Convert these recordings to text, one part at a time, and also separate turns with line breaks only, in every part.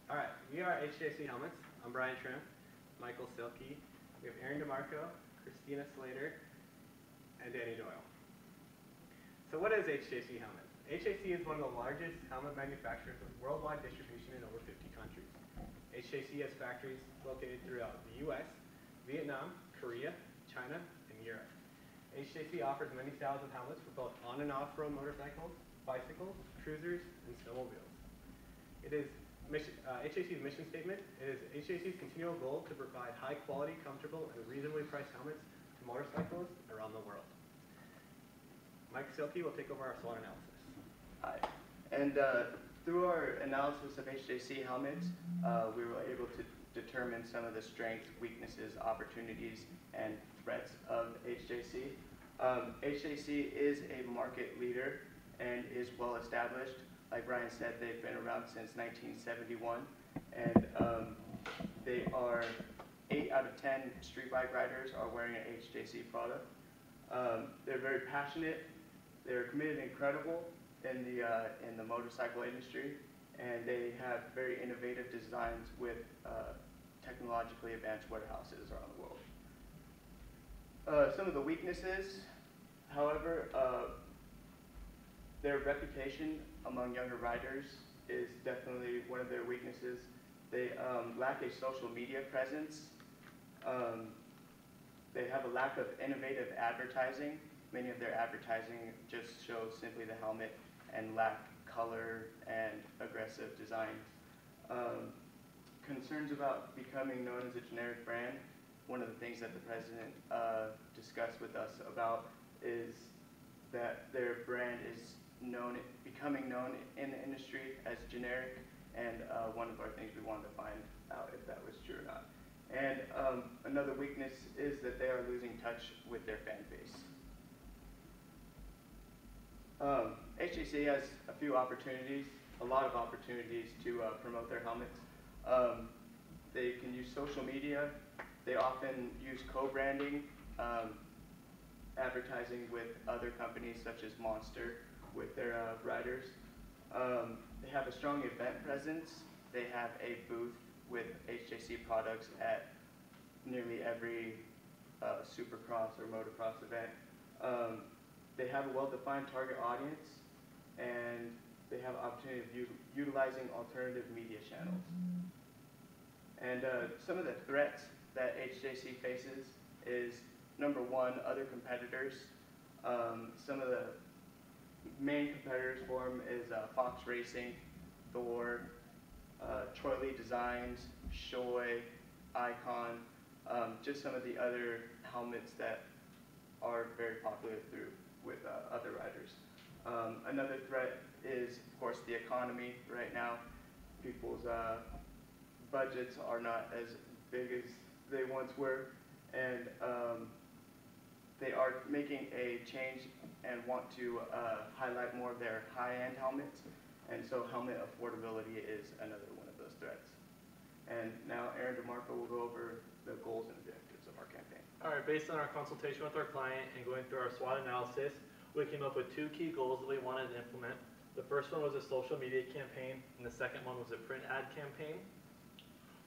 All right, we are HJC Helmets. I'm Brian Trim, Michael Silke. We have Aaron DeMarco, Christina Slater, and Danny Doyle. So what is HJC Helmets? HJC is one of the largest helmet manufacturers with worldwide distribution in over 50 countries. HJC has factories located throughout the US, Vietnam, Korea, China, and Europe. HJC offers many styles of helmets for both on and off-road motorcycles, bicycles, cruisers, and snowmobiles. HJC's mission statement is HJC's continual goal to provide high-quality, comfortable, and reasonably priced helmets to motorcyclists around the world. Mike Silke will take over our SWOT analysis.
Hi. And through our analysis of HJC helmets, we were able to determine some of the strengths, weaknesses, opportunities, and threats of HJC. HJC is a market leader and is well established. Like Brian said, they've been around since 1971, and they are 8 out of 10 street bike riders are wearing an HJC product. They're very passionate, they're committed and credible in the motorcycle industry, and they have very innovative designs with technologically advanced warehouses around the world. Some of the weaknesses, however, their reputation among younger riders is definitely one of their weaknesses. They lack a social media presence. They have a lack of innovative advertising. Many of their advertising just shows simply the helmet and lack color and aggressive designs. Concerns about becoming known as a generic brand. One of the things that the president discussed with us about is that their brand is becoming known in the industry as generic, and one of our things we wanted to find out if that was true or not. And another weakness is that they are losing touch with their fan base. HJC has a few opportunities, a lot of opportunities to promote their helmets. They can use social media. They often use co-branding, advertising with other companies such as Monster with their riders. They have a strong event presence. They have a booth with HJC products at nearly every supercross or motocross event. They have a well-defined target audience, and they have opportunity of utilizing alternative media channels. And some of the threats that HJC faces is, number one, other competitors. Some of the main competitors for them is Fox Racing, Thor, Troy Lee Designs, Shoei, Icon, just some of the other helmets that are very popular with other riders. Another threat is, of course, the economy right now. People's budgets are not as big as they once were, and they are making a change and want to highlight more of their high-end helmets, and so helmet affordability is another one of those threats. And now Aaron DeMarco will go over the goals and objectives of our campaign.
All right, based on our consultation with our client and going through our SWOT analysis, we came up with 2 key goals that we wanted to implement. The first one was a social media campaign, and the second one was a print ad campaign.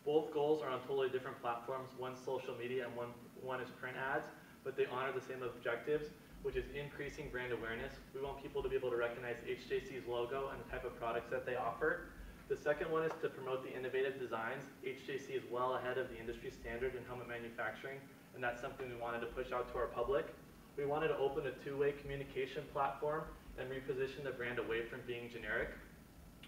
Both goals are on totally different platforms. One's social media and one is print ads, but they honor the same objectives, which is increasing brand awareness. We want people to be able to recognize HJC's logo and the type of products that they offer. The second one is to promote the innovative designs. HJC is well ahead of the industry standard in helmet manufacturing, and that's something we wanted to push out to our public. We wanted to open a 2-way communication platform and reposition the brand away from being generic.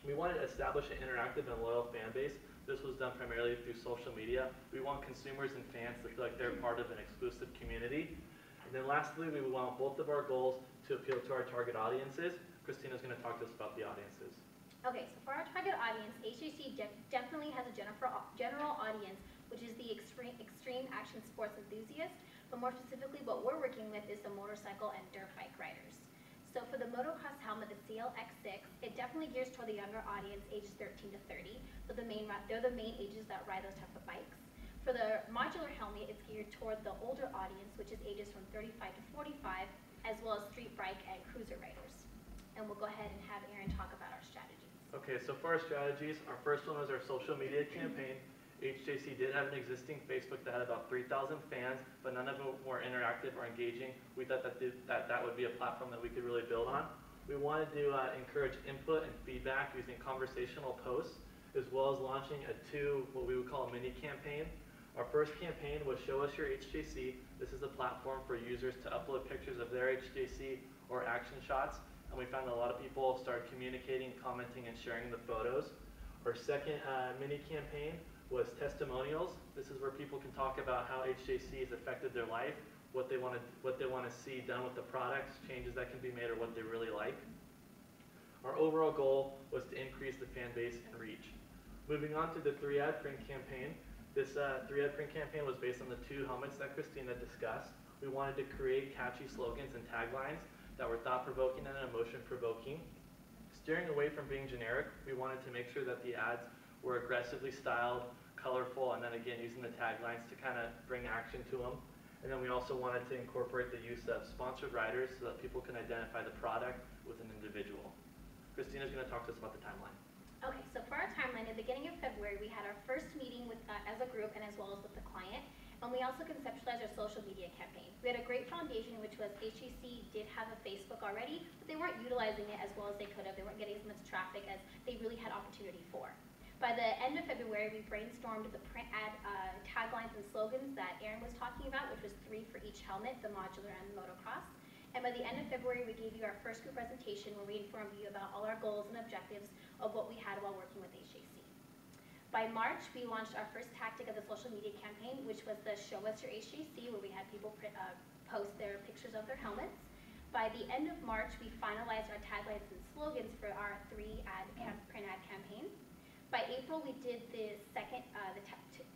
We wanted to establish an interactive and loyal fan base. This was done primarily through social media. We want consumers and fans to feel like they're part of an exclusive community. And then lastly, we want both of our goals to appeal to our target audiences. Christina's going to talk to us about the audiences.
Okay, so for our target audience, HJC definitely has a general audience, which is the extreme action sports enthusiast, but more specifically what we're working with is the motorcycle and dirt bike riders. So for the motocross helmet, the CLX6, it definitely gears toward the younger audience, ages 13 to 30. So they're the main ages that ride those type of bikes. For the modular helmet, it's geared toward the older audience, which is ages from 35 to 45, as well as street bike and cruiser riders. And we'll go ahead and have Aaron talk about our strategies.
Okay, so for our strategies, our first one was our social media campaign. HJC did have an existing Facebook that had about 3,000 fans, but none of them were interactive or engaging. We thought that would be a platform that we could really build on. We wanted to encourage input and feedback using conversational posts, as well as launching what we would call a mini campaign. Our first campaign was Show Us Your HJC. This is a platform for users to upload pictures of their HJC or action shots, and we found that a lot of people started communicating, commenting, and sharing the photos. Our second mini campaign was testimonials. This is where people can talk about how HJC has affected their life, what they want to see done with the products, changes that can be made, or what they really like. Our overall goal was to increase the fan base and reach. Moving on to the 3-ad print campaign. This 3-ad print campaign was based on the 2 helmets that Christina discussed. We wanted to create catchy slogans and taglines that were thought-provoking and emotion-provoking. Steering away from being generic, we wanted to make sure that the ads were aggressively styled, colorful, and then again using the taglines to kind of bring action to them. And then we also wanted to incorporate the use of sponsored riders so that people can identify the product with an individual. Christina's going to talk to us about the timeline.
Okay, so for our timeline, at the beginning of February, we had our first meeting with as a group and as well as with the client. And we also conceptualized our social media campaign. We had a great foundation, which was HJC did have a Facebook already, but they weren't utilizing it as well as they could have. They weren't getting as much traffic as they really had opportunity for. By the end of February, we brainstormed the print ad taglines and slogans that Aaron was talking about, which was 3 for each helmet, the modular and the motocross. And by the end of February, we gave you our first group presentation where we informed you about all our goals and objectives of what we had while working with HJC. By March, we launched our first tactic of the social media campaign, which was the Show Us Your HJC, where we had people post their pictures of their helmets. By the end of March, we finalized our taglines and slogans for our 3-ad print ad campaign. By April, we did the second,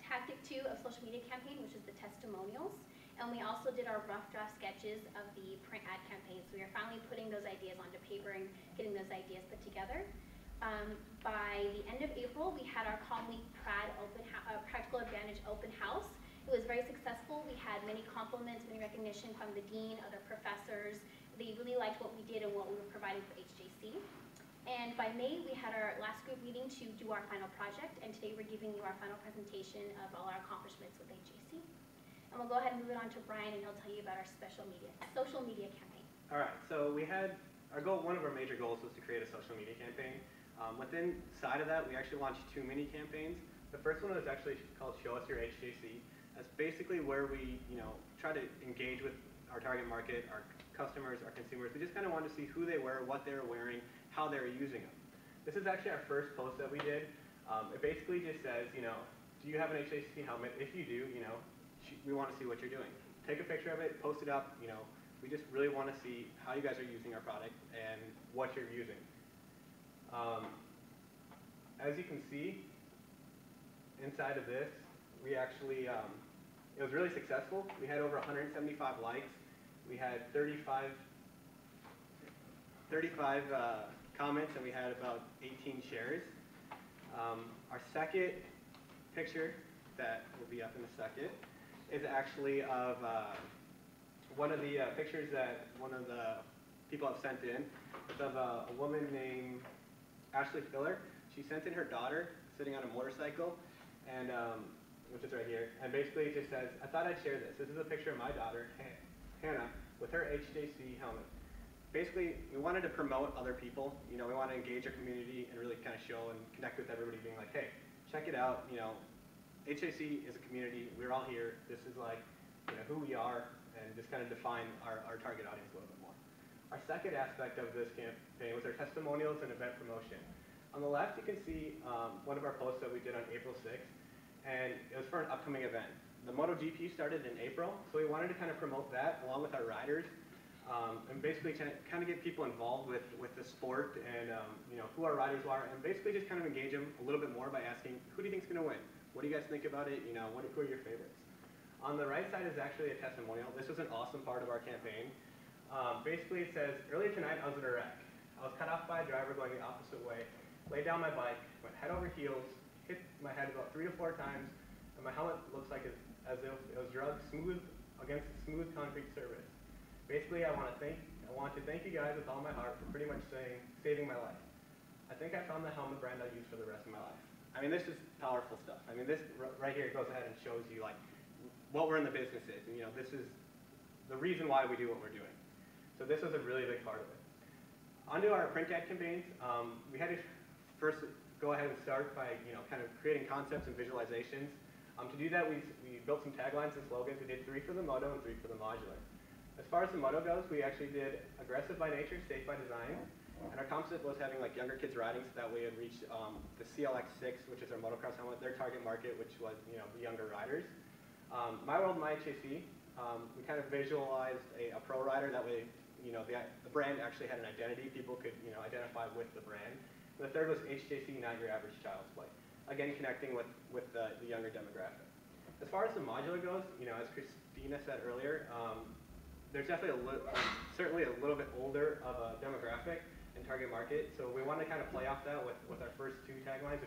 tactic 2 of social media campaign, which is the testimonials. And we also did our rough draft sketches of the print ad campaign. So we are finally putting those ideas onto paper and getting those ideas put together. By the end of April, we had our Calm Week Practical Advantage open house. It was very successful. We had many compliments, many recognition from the dean, other professors. They really liked what we did and what we were providing for HJC. And by May, we had our last group meeting to do our final project, and today we're giving you our final presentation of all our accomplishments with HJC. And we'll go ahead and move it on to Brian, and he'll tell you about our social media campaign.
All right, so we had our goal. One of our major goals was to create a social media campaign. Within side of that, we actually launched 2 mini campaigns. The first one was actually called Show Us Your HJC. That's basically where we, try to engage with our target market, our customers, our consumers. We just kind of wanted to see who they were, what they were wearing, how they were using them. This is actually our first post that we did. It basically just says, do you have an HJC helmet? If you do, we want to see what you're doing. Take a picture of it, post it up. We just really want to see how you guys are using our product and what you're using. As you can see, inside of this, we actually, it was really successful. We had over 175 likes. We had 35 comments, and we had about 18 shares. Our second picture that will be up in a second is actually of one of the pictures that one of the people have sent in. It's of a woman named Ashley Filler. She sent in her daughter sitting on a motorcycle, and which is right here. And basically it just says, I thought I'd share this. This is a picture of my daughter, Hannah, with her HJC helmet. Basically, we wanted to promote other people. We want to engage our community and really kind of show and connect with everybody, being like, hey, check it out. HJC is a community. We're all here. This is like, who we are, and just kind of define our target audience a little bit more. Our second aspect of this campaign was our testimonials and event promotion. On the left, you can see one of our posts that we did on April 6th, and it was for an upcoming event. The MotoGP started in April, so we wanted to kind of promote that along with our riders, and basically kind of get people involved with the sport and who our riders are, and basically just kind of engage them a little bit more by asking, who do you think is going to win? What do you guys think about it? Who are your favorites? On the right side is actually a testimonial. This was an awesome part of our campaign. Basically, it says, earlier tonight I was in a wreck. I was cut off by a driver going the opposite way, laid down my bike, went head over heels, hit my head about 3 to 4 times, and my helmet looks like as if it was rubbed smooth against a smooth concrete surface. Basically, I want to thank you guys with all my heart for pretty much saving my life. I think I found the helmet brand I use for the rest of my life. I mean, this is powerful stuff. I mean, this right here goes ahead and shows you like what we're in the business is. And, you know, this is the reason why we do what we're doing. So this was a really big part of it. Onto our print ad campaigns, we had to first go ahead and start by, you know, kind of creating concepts and visualizations. To do that, we built some taglines and slogans. We did 3 for the Moto and 3 for the Modular. As far as the Moto goes, we actually did aggressive by nature, safe by design. And our concept was having like younger kids riding, so that way it reached the CLX6, which is our motocross helmet, their target market, which was, you know, the younger riders. My World, My HJC, we kind of visualized a pro rider. That way, you know, the brand actually had an identity. People could, you know, identify with the brand. And the third was HJC, Not Your Average Child's Play. Again, connecting with the younger demographic. As far as the Modular goes, you know, as Christina said earlier, there's definitely certainly a little bit older of a demographic and target market. So we wanted to kind of play off that with our first 2 taglines,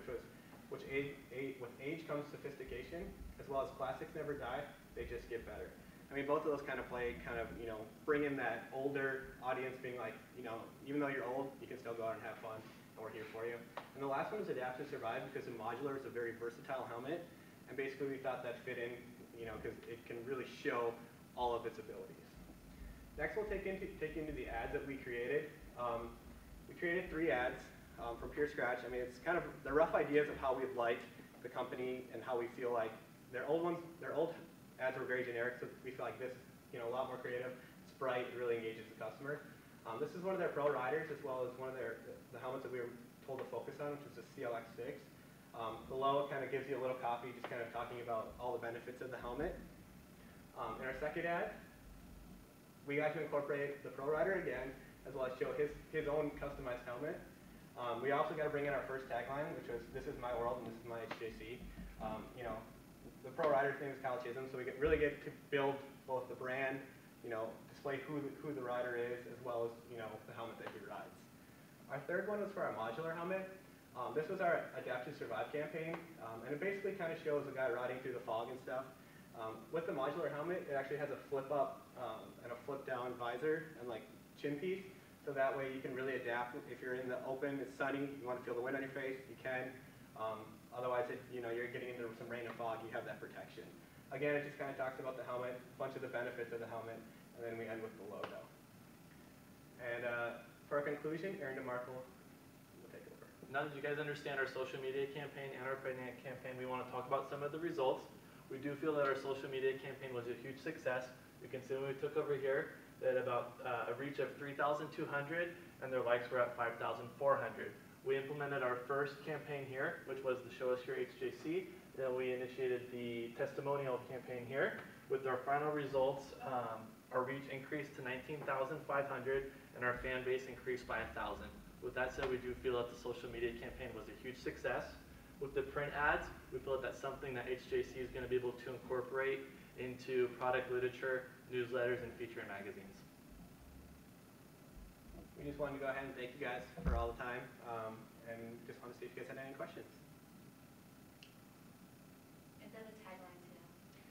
with age comes sophistication, as well as classics never die, they just get better. I mean, both of those kind of play, you know, bring in that older audience being like, you know, even though you're old, you can still go out and have fun, and we're here for you. And the last one is Adapt to Survive, because the Modular is a very versatile helmet, and basically we thought that fit in, you know, because it can really show all of its abilities. Next, we'll take into the ads that we created. We created 3 ads from pure scratch. I mean, it's kind of the rough ideas of how we'd like the company and how we feel like their old ads were very generic, so we feel like this, you know, a lot more creative. It's bright, it really engages the customer. This is one of their pro riders, as well as one of the helmets that we were told to focus on, which is the CLX6. Below, it kind of gives you a little copy, just kind of talking about all the benefits of the helmet. In our second ad, we got to incorporate the pro rider again, as well as show his own customized helmet. We also got to bring in our first tagline, which was, "This is my world and this is my HJC." You know, the pro rider's name is Kyle Chisholm, so we really get to build both the brand, you know, display who the rider is, as well as, you know, the helmet that he rides. Our third one was for our Modular helmet. This was our Adapt to Survive campaign, and it basically kind of shows a guy riding through the fog and stuff. With the Modular helmet, it actually has a flip up and a flip down visor and like chin piece, so that way you can really adapt. If you're in the open, it's sunny, you want to feel the wind on your face, you can. Otherwise, if you know you're getting into some rain and fog, you have that protection. Again, it just kind of talks about the helmet, a bunch of the benefits of the helmet, and then we end with the logo. And for our conclusion, Aaron DeMarco will take over.
Now that you guys understand our social media campaign and our print ad campaign, we want to talk about some of the results. We do feel that our social media campaign was a huge success. You can see when we took over here that about a reach of 3,200, and their likes were at 5,400. We implemented our first campaign here, which was the Show Us Your HJC. Then we initiated the testimonial campaign here. With our final results, our reach increased to 19,500, and our fan base increased by 1,000. With that said, we do feel that the social media campaign was a huge success. With the print ads, we feel that that's something that HJC is going to be able to incorporate into product literature, newsletters, and feature in magazines.
We just wanted to go ahead and thank you guys for all the time, and just want to see if you guys had any questions.
Is that a tagline too,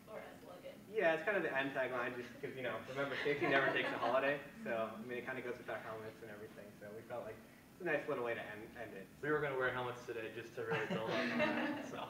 or a slogan?
Yeah, it's kind of the end tagline, just because, you know, remember, safety never takes a holiday. So, I mean, it kind of goes with our helmets and everything. So we felt like it's a nice little way to end it.
We were going to wear helmets today just to really build up on that. So.